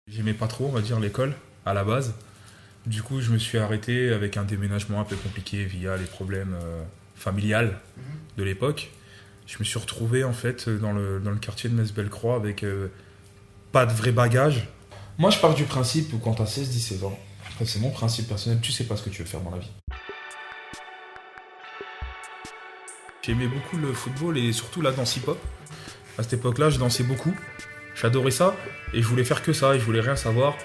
J'aimais pas trop, on va dire, l'école à la base. Du coup, je me suis arrêté avec un déménagement un peu compliqué via les problèmes familiales de l'époque. Je me suis retrouvé en fait dans le quartier de Metz-Bellecroix avec pas de vrai bagage. Moi, je pars du principe où quand t'as 16-17 ans, après, c'est mon principe personnel, tu sais pas ce que tu veux faire dans la vie. J'aimais beaucoup le football et surtout la danse hip-hop. À cette époque-là, je dansais beaucoup. J'adorais ça et je voulais faire que ça et je voulais rien savoir.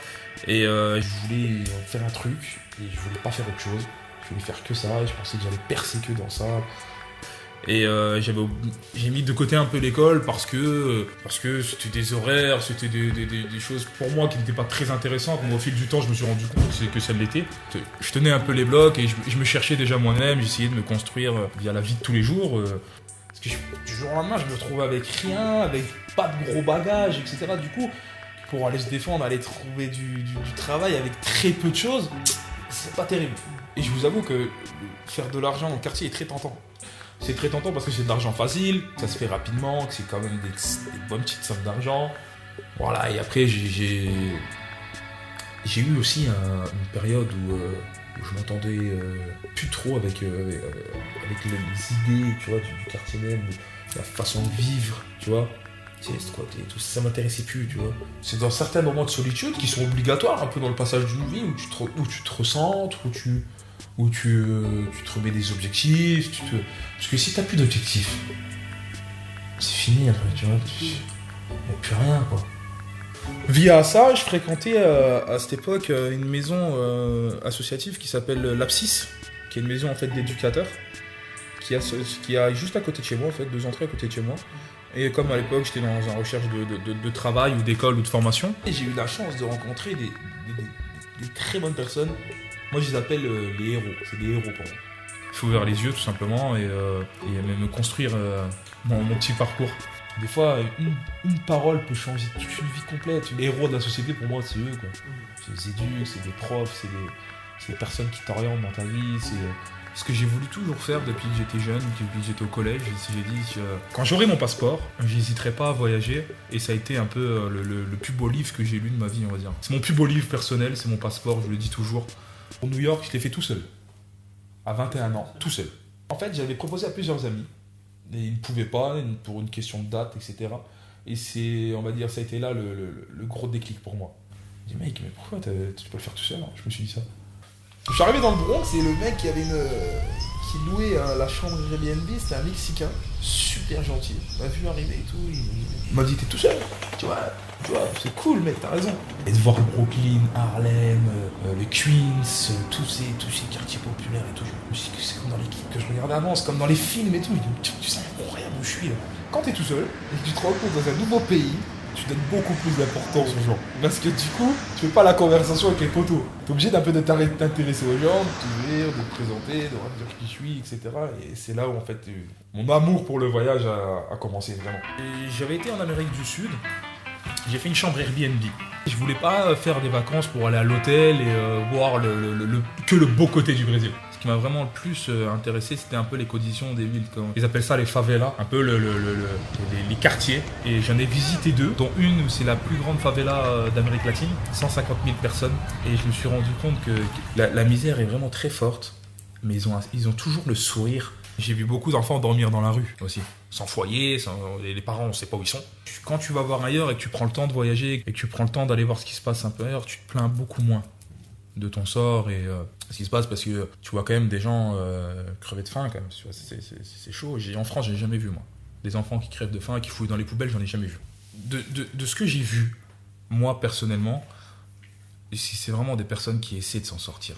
Et je voulais faire un truc et je voulais pas faire autre chose. Je voulais faire que ça et je pensais que j'allais percer que dans ça. Et j'ai mis de côté un peu l'école parce que c'était des horaires, c'était des choses pour moi qui n'étaient pas très intéressantes. Moi, au fil du temps, je me suis rendu compte que ça l'était. Je tenais un peu les blocs et je me cherchais déjà moi-même. J'essayais de me construire via la vie de tous les jours. Parce que du jour au lendemain, je me retrouvais avec rien, avec pas de gros bagages, etc. Du coup, pour aller se défendre, aller trouver du travail avec très peu de choses, c'est pas terrible. Et je vous avoue que faire de l'argent dans le quartier est très tentant. C'est très tentant parce que c'est de l'argent facile, ça se fait rapidement, que c'est quand même des bonnes petites sommes d'argent. Voilà, et après j'ai eu aussi une période où je m'entendais plus trop avec les idées, tu vois, du quartier même, de la façon de vivre, tu vois. C'est quoi, tout ça m'intéressait plus, tu vois. C'est dans certains moments de solitude qui sont obligatoires, un peu dans le passage d'une vie, où tu te recentres, où tu te remets des objectifs, parce que si t'as plus d'objectifs, c'est fini après, tu vois, il n'y a plus rien, quoi. Via ça, je fréquentais à cette époque une maison associative qui s'appelle l'Abscisse, qui est une maison en fait d'éducateurs, qui a juste à côté de chez moi, en fait, 2 entrées à côté de chez moi. Et comme à l'époque j'étais dans une recherche de travail ou d'école ou de formation, et j'ai eu la chance de rencontrer des très bonnes personnes. Moi je les appelle les héros, c'est des héros pour moi. Il faut ouvrir les yeux tout simplement et me construire mon petit parcours. Des fois, une parole peut changer toute une vie complète. Les héros de la société, pour moi, c'est eux, quoi. C'est les éducs, c'est des profs, c'est des personnes qui t'orientent dans ta vie. C'est ce que j'ai voulu toujours faire depuis que j'étais jeune, depuis que j'étais au collège. J'ai dit, quand j'aurai mon passeport, j'hésiterai pas à voyager. Et ça a été un peu le plus beau livre que j'ai lu de ma vie, on va dire. C'est mon plus beau livre personnel, c'est mon passeport, je le dis toujours. Au New York, je l'ai fait tout seul. À 21 ans, tout seul. En fait, j'avais proposé à plusieurs amis. Et ils ne pouvaient pas, pour une question de date, etc. Et c'est, on va dire, ça a été là le gros déclic pour moi. Je dis, mec, mais pourquoi tu peux le faire tout seul, hein? Je me suis dit ça. Je suis arrivé dans le Bronx et le mec qui louait la chambre Airbnb, c'était un Mexicain, super gentil. Il m'a vu arriver et tout, il m'a dit, t'es tout seul, tu vois, c'est cool mec, t'as raison. Et de voir Brooklyn, Harlem, le Queens, tous ces quartiers populaires et tout, je me suis dit que c'est comme dans les clips que je regardais avant, c'est comme dans les films et tout. Je dis, tu sais, incroyable où je suis là. Quand t'es tout seul et que tu te rends compte dans un nouveau pays, tu donnes beaucoup plus d'importance aux gens. Parce que du coup, tu fais pas la conversation avec les potos. T'es obligé d'un peu de t'intéresser aux gens, de t'ouvrir, de te présenter, de dire qui je suis, etc. Et c'est là où en fait mon amour pour le voyage a commencé vraiment. Et j'avais été en Amérique du Sud, j'ai fait une chambre Airbnb. Je voulais pas faire des vacances pour aller à l'hôtel et voir que le beau côté du Brésil. Ce qui m'a vraiment le plus intéressé, c'était un peu les conditions des villes. Ils appellent ça les favelas, un peu les quartiers. Et j'en ai visité 2, dont une où c'est la plus grande favela d'Amérique latine, 150 000 personnes. Et je me suis rendu compte que la misère est vraiment très forte, mais ils ont toujours le sourire. J'ai vu beaucoup d'enfants dormir dans la rue aussi, sans foyer, les parents on ne sait pas où ils sont. Quand tu vas voir ailleurs et que tu prends le temps de voyager et que tu prends le temps d'aller voir ce qui se passe un peu ailleurs, tu te plains beaucoup moins de ton sort et ce qui se passe, parce que tu vois quand même des gens crever de faim quand même. C'est chaud. En France, j'ai jamais vu moi des enfants qui crèvent de faim et qui fouillent dans les poubelles, j'en ai jamais vu. De ce que j'ai vu, moi personnellement, c'est vraiment des personnes qui essaient de s'en sortir,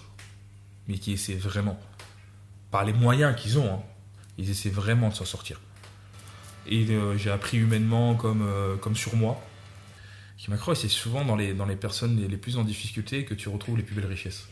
mais qui essaient vraiment, par les moyens qu'ils ont, hein, ils essaient vraiment de s'en sortir. Et j'ai appris humainement comme sur moi. Qui m'accroche, c'est souvent dans les personnes les plus en difficulté que tu retrouves les plus belles richesses.